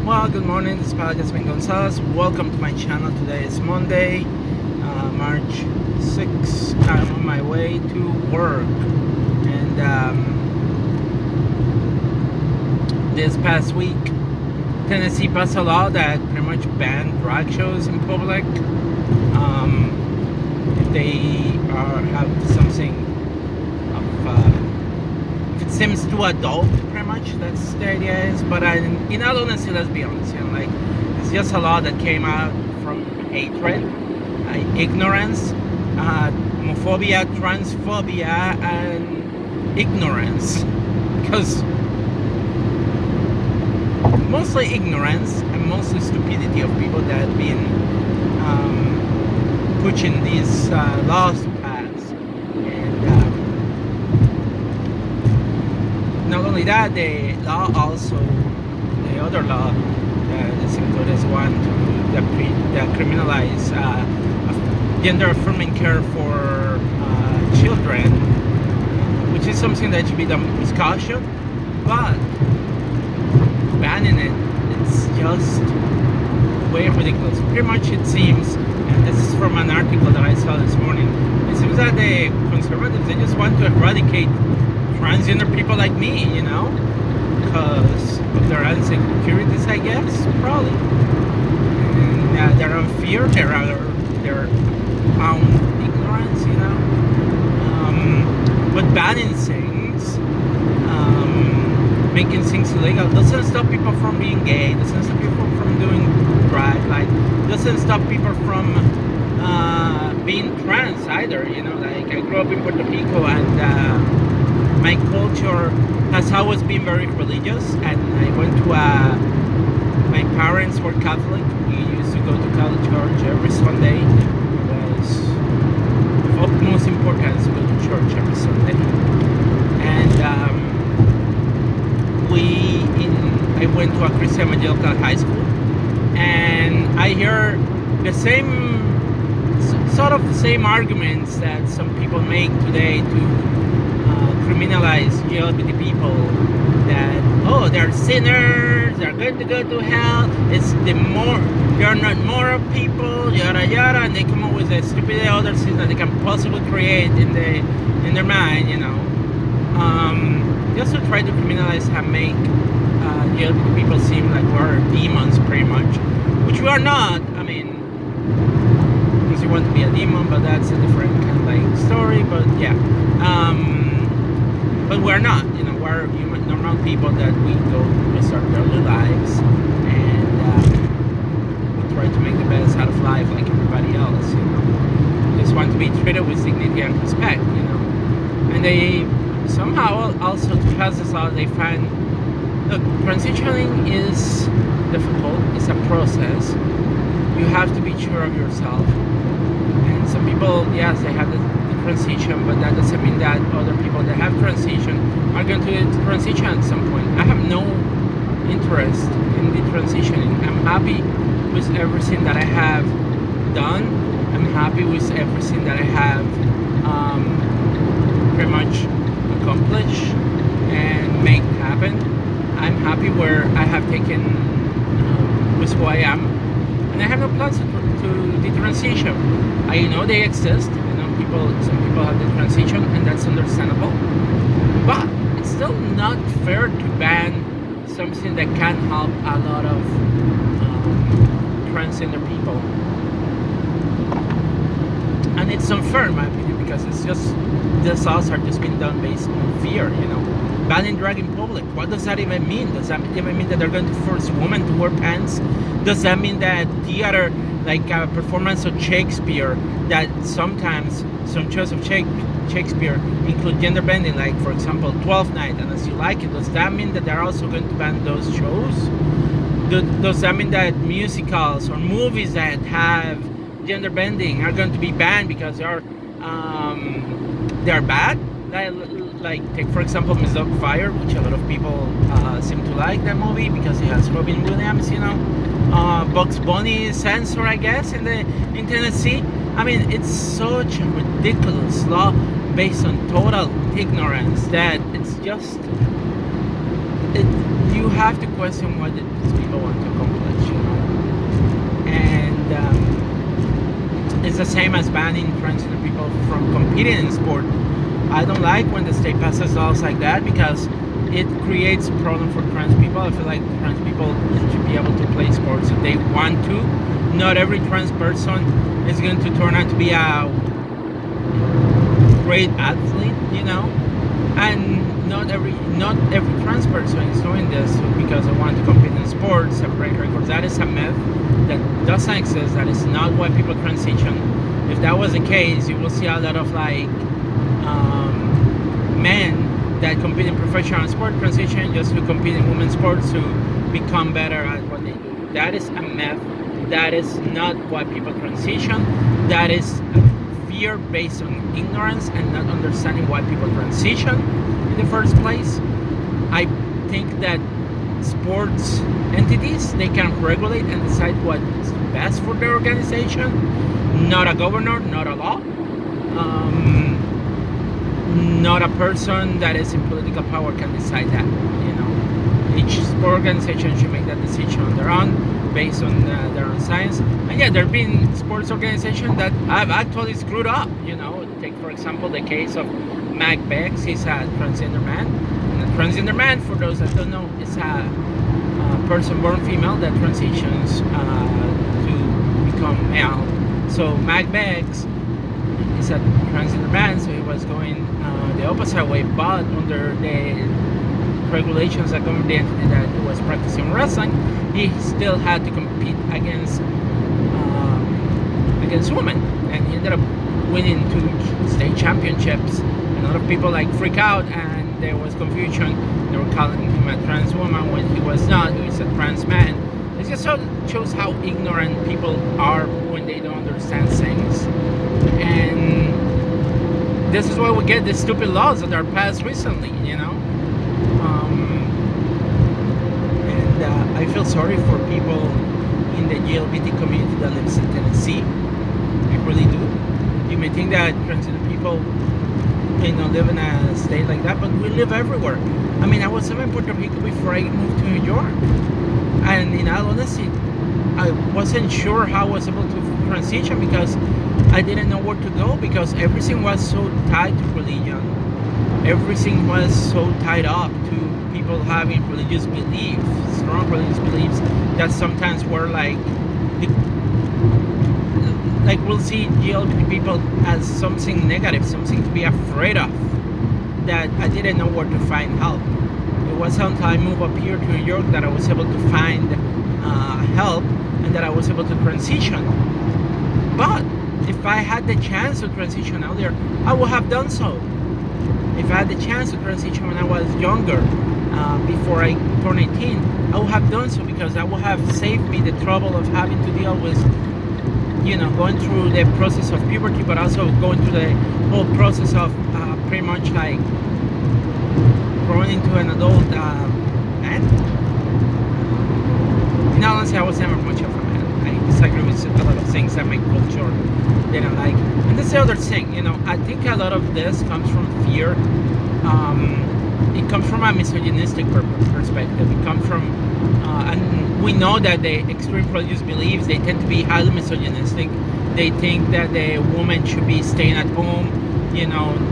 Well, good morning. This is Jasmine Gonzalez. Welcome to my channel. Today is Monday, March 6th. I'm on my way to work. And this past week, Tennessee passed a law that pretty much banned drag shows in public. If they have something of, if it seems too adult, pretty much that's the idea is. But in all honesty, let's be honest, like it's just a law that came out from hatred, ignorance, homophobia, transphobia, and ignorance. Because mostly ignorance and mostly stupidity of people that have been pushing these laws to pass. And not only that, the law also, the other law that's included is one to criminalize gender affirming care for children, which is something that should be done with caution, but banning it's just way ridiculous. Pretty much it seems, and this is from an article that I saw this morning, it seems that the conservatives, they just want to eradicate transgender people like me, because of their insecurities, I guess, probably. And their own fear, their own ignorance, but banning things, making things illegal doesn't stop people from being gay, doesn't stop people from doing drag, doesn't stop people from being trans either, like I grew up in Puerto Rico, and my culture has always been very religious, and I went to my parents were Catholic. We used to go to Catholic church every Sunday. It was of utmost importance to go to church every Sunday. And I went to a Christian evangelical high school, and I hear the same arguments that some people make today to criminalize GLBTQ people, that they're sinners, they're going to go to hell, they're not moral people, yada yada, and they come up with the stupid other things that they can possibly create in their mind, just to try to criminalize and make GLBTQ people seem like we're demons, pretty much, which we are not. I mean, because you want to be a demon, but that's a different kind of story. But yeah. But we're not, we're human, normal people that we go with our daily lives, and we try to make the best out of life like everybody else, We just want to be treated with dignity and respect, And they somehow also, to pass this law, they find, look, transitioning is difficult, it's a process. You have to be sure of yourself. And some people, yes, they have the transition, but that doesn't mean that other people that have transition are going to transition at some point. I have no interest in the transitioning. I'm happy with everything that I have done. I'm happy with everything that I have pretty much accomplished and make happen. I'm happy where I have taken with who I am, and I have no plans to the transition. I know they exist. Some people have the transition, and that's understandable. But it's still not fair to ban something that can help a lot of transgender people. And it's unfair, in my opinion, because it's just these laws are just being done based on fear. Banning drag in public. What does that even mean? Does that even mean that they're going to force women to wear pants? Does that mean that theater, like a performance of Shakespeare, that sometimes some shows of Shakespeare include gender bending, like for example 12th Night and As You Like It, does that mean that they're also going to ban those shows? Does that mean that musicals or movies that have gender bending are going to be banned because they're bad? Like take for example Miss Fire, which a lot of people seem to like that movie because it has Robin Williams, Bugs Bunny, Censor, I guess, in Tennessee. I mean, it's such a ridiculous law based on total ignorance that it's just you have to question what these people want to it's the same as banning transgender people from competing in sport. I don't like when the state passes laws like that because it creates a problem for trans people. I feel like trans people should be able to play sports if they want to. Not every trans person is going to turn out to be a great athlete, and not every trans person is doing this because they want to compete in sports and break records. That is a myth that doesn't exist. That is not why people transition. If that was the case, you will see a lot of men that compete in professional sport transition just to compete in women's sports to become better at what they do. That is a myth. That is not why people transition. That is fear based on ignorance and not understanding why people transition in the first place. I think that sports entities, they can regulate and decide what's best for their organization. Not a governor, not a law. Not a person that is in political power can decide that. Each sport organization should make that decision on their own, based on their own science. And yeah, there have been sports organizations that have actually screwed up. Take for example the case of Mac Beggs. He's a transgender man. And a transgender man, for those that don't know, is a person born female that transitions to become male. So Mac Beggs is a transgender man, so he was going the opposite way, but under the regulations that govern the entity that he was practicing wrestling, he still had to compete against women, and he ended up winning 2 state championships. A lot of people freak out, and there was confusion. They were calling him a trans woman when he was not. He was a trans man. It just shows how ignorant people are when they don't understand things. And this is why we get these stupid laws that are passed recently, And I feel sorry for people in the GLBT community that lives in Tennessee. I really do. You may think that transgender people live in a state like that, but we live everywhere. I mean, I was in Puerto Rico before I moved to New York. And in all honesty, I wasn't sure how I was able to transition because I didn't know where to go, because everything was so tied to religion. Everything was so tied up to people having religious beliefs, strong religious beliefs that sometimes were we'll see LGBT people as something negative, something to be afraid of, that I didn't know where to find help. It wasn't until I moved up here to New York that I was able to find help and that I was able to transition. But if I had the chance to transition earlier, I would have done so. If I had the chance to transition when I was younger, before I turned 18, I would have done so, because that would have saved me the trouble of having to deal with, going through the process of puberty, but also going through the whole process of pretty much growing into an adult man. Honestly, I was never much of a man. I disagree with a lot of things that my culture didn't like. And that's the other thing, I think a lot of this comes from fear. It comes from a misogynistic perspective. It comes from, and we know that the extreme religious beliefs, they tend to be highly misogynistic. They think that the woman should be staying at home,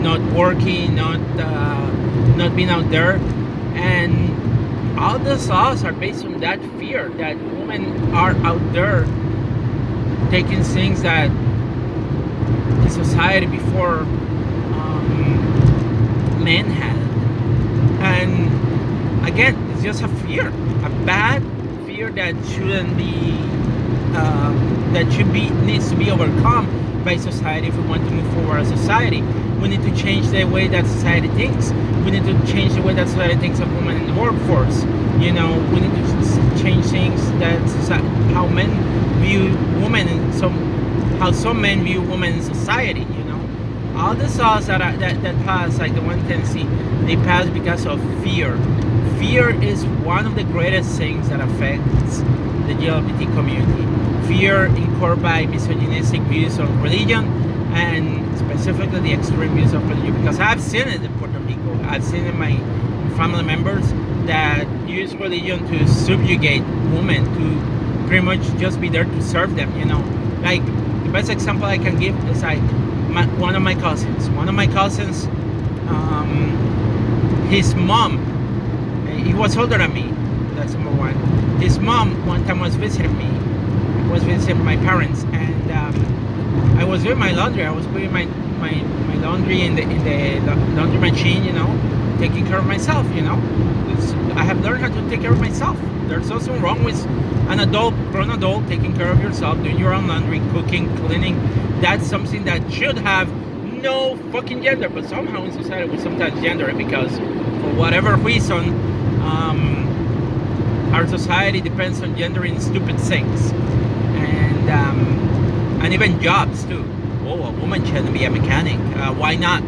not working, not being out there. And all these laws are based on that fear that women are out there taking things that in society before men had. And again, it's just a fear, a bad fear that shouldn't be, needs to be overcome by society if we want to move forward as a society. We need to change the way that society thinks. We need to change the way that society thinks of women in the workforce. We need to change things that how men view women, and how some men view women in society. All the laws that pass, like the one in Tennessee, they pass because of fear. Fear is one of the greatest things that affects the LGBT community. Fear incorporated by misogynistic views of religion, and specifically the extreme views of religion, because I've seen it in Puerto Rico. I've seen it in my family members that use religion to subjugate women, to pretty much just be there to serve them. The best example I can give is like one of my cousins. His mom, he was older than me. That's number one. His mom one time was visiting me, was visiting my parents, and I was doing my laundry. I was putting my laundry in the laundry machine, taking care of myself. I have learned how to take care of myself. There's nothing wrong with an grown adult, taking care of yourself, doing your own laundry, cooking, cleaning. That's something that should have no fucking gender, but somehow in society we sometimes gender it because for whatever reason, our society depends on gendering stupid things, and even jobs too. Oh, a woman can be a mechanic. Why not?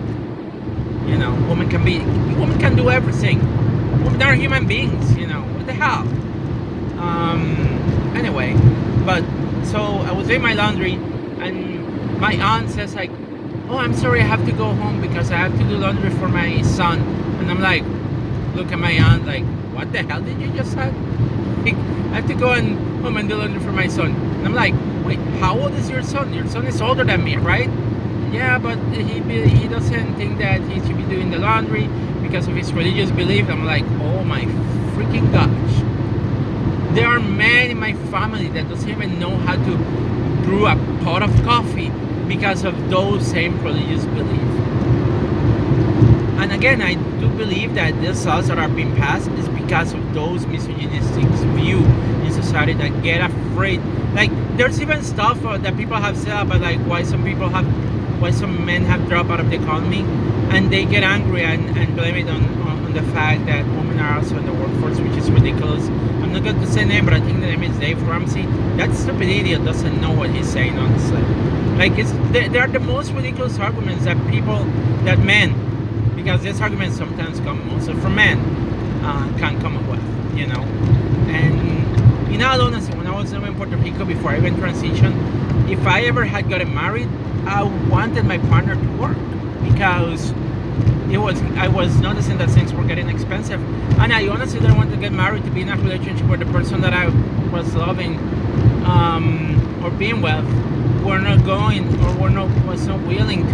Women can do everything. Women are human beings. What the hell? Anyway, but so I was doing my laundry, and my aunt says like, "Oh, I'm sorry, I have to go home because I have to do laundry for my son." And I'm like, look at my aunt like, "What the hell did you just say?" I have to go home and do laundry for my son. And I'm like, wait, how old is your son? Your son is older than me, right? Yeah, but he doesn't think that he should be doing the laundry because of his religious belief. I'm like, oh my freaking gosh. There are men in my family that doesn't even know how to brew a pot of coffee because of those same religious beliefs. And again, I do believe that these laws that are being passed is because of those misogynistic views in society that get afraid. Like, there's even stuff that people have said about like why some men have dropped out of the economy, and they get angry and blame it on the fact that women are also in the workforce, which is ridiculous. I'm not going to say name, but I think the name is Dave Ramsey. That stupid idiot doesn't know what he's saying, honestly. Like, they are the most ridiculous arguments that men, because these arguments sometimes come also from men, can come up with, And in all honesty, when I was living in Puerto Rico before I even transitioned, if I ever had gotten married, I wanted my partner to work because I was noticing that things were getting expensive, and I honestly didn't want to get married to be in a relationship where the person that I was loving or being with were not going or was not willing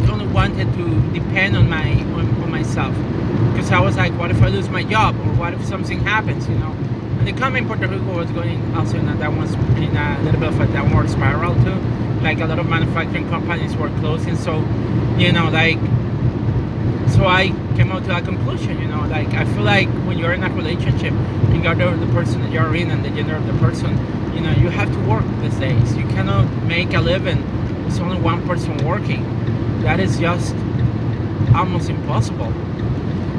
only wanted to depend on myself, because I was like, what if I lose my job, or what if something happens, And the economy in Puerto Rico was going also in a little bit of a downward spiral too. Like, a lot of manufacturing companies were closing, so so I came out to a conclusion, like, I feel like when you're in a relationship, regardless of the person that you're in and the gender of the person, you have to work these days. You cannot make a living with only one person working. That is just almost impossible.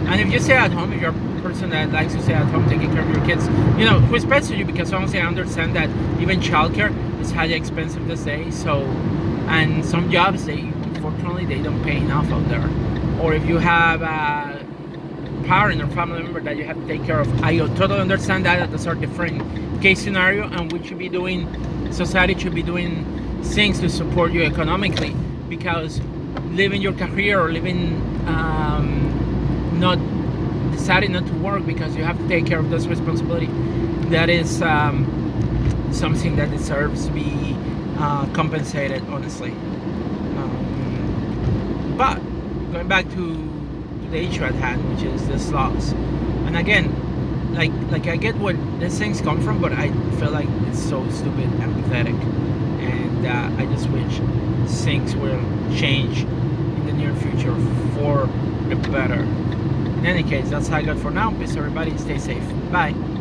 And if you stay at home, if you're a person that likes to stay at home taking care of your kids, respect to you, because honestly I understand that even childcare is highly expensive these days. So, and some jobs, unfortunately they don't pay enough out there. Or if you have a parent or family member that you have to take care of, I totally understand that. Those are different case scenario, and society should be doing things to support you economically, because living your career or not deciding not to work because you have to take care of this responsibility, that is something that deserves to be compensated, honestly. But going back to the issue at hand, which is this laws, and again, like I get where these things come from, but I feel like it's so stupid and pathetic, and I just wish things will change in the near future for the better. In any case, that's all I got for now. Peace, everybody. Stay safe. Bye.